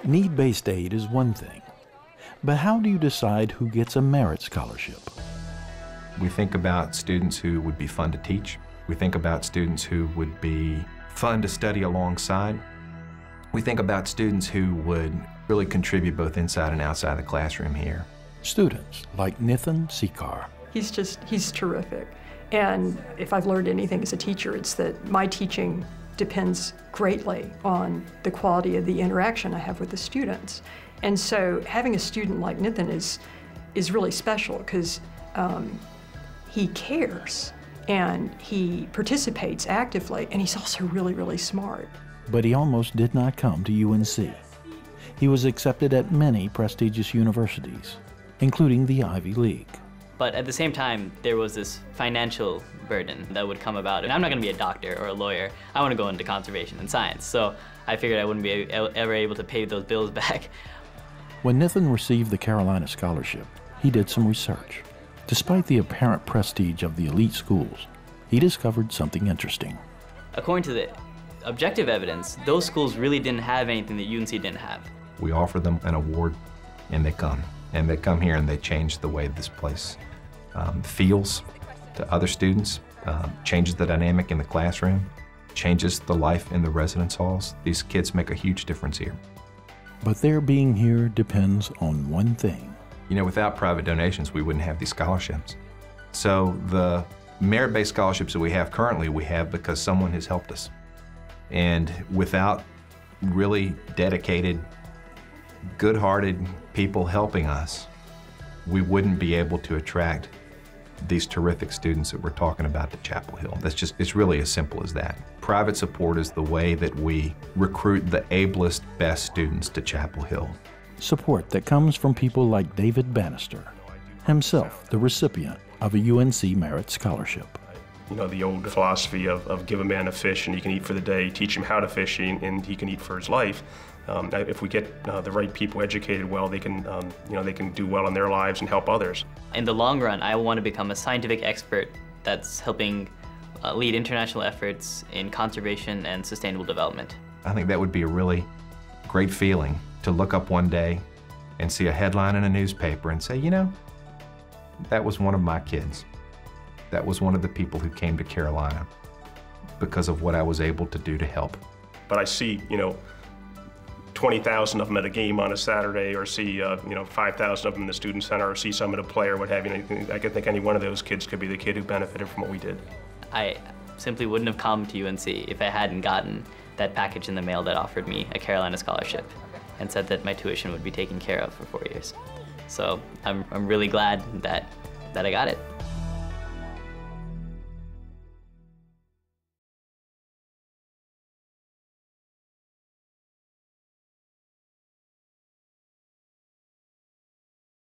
Need-based aid is one thing, but how do you decide who gets a merit scholarship? We think about students who would be fun to teach. We think about students who would be fun to study alongside. We think about students who would really contribute both inside and outside the classroom here. Students like Nathan Sikar. He's terrific. And if I've learned anything as a teacher, it's that my teaching depends greatly on the quality of the interaction I have with the students. And so having a student like Nathan is really special because he cares and he participates actively, and he's also really, really smart. But he almost did not come to UNC. He was accepted at many prestigious universities, including the Ivy League. But at the same time, there was this financial burden that would come about. And I'm not going to be a doctor or a lawyer. I want to go into conservation and science. So I figured I wouldn't be ever able to pay those bills back. When Nathan received the Carolina Scholarship, he did some research. Despite the apparent prestige of the elite schools, he discovered something interesting. According to the objective evidence, those schools really didn't have anything that UNC didn't have. We offer them an award, and they come. And they come here and they change the way this place feels to other students, changes the dynamic in the classroom, changes the life in the residence halls. These kids make a huge difference here. But their being here depends on one thing. You know, without private donations, we wouldn't have these scholarships. So the merit-based scholarships that we have currently, we have because someone has helped us. And without really dedicated, good-hearted people helping us, we wouldn't be able to attract these terrific students that we're talking about at Chapel Hill. It's really as simple as that. Private support is the way that we recruit the ablest, best students to Chapel Hill. Support that comes from people like David Bannister, himself the recipient of a UNC Merit Scholarship. You know, the old philosophy of give a man a fish and he can eat for the day, teach him how to fish and he can eat for his life. If we get the right people educated well, they can do well in their lives and help others. In the long run, I want to become a scientific expert that's helping lead international efforts in conservation and sustainable development. I think that would be a really great feeling to look up one day and see a headline in a newspaper and say, you know, that was one of my kids. That was one of the people who came to Carolina because of what I was able to do to help. But I see, 20,000 of them at a game on a Saturday, or see, 5,000 of them in the student center, or see some at a play or what have you. I can think any one of those kids could be the kid who benefited from what we did. I simply wouldn't have come to UNC if I hadn't gotten that package in the mail that offered me a Carolina scholarship and said that my tuition would be taken care of for 4 years. So I'm really glad that I got it.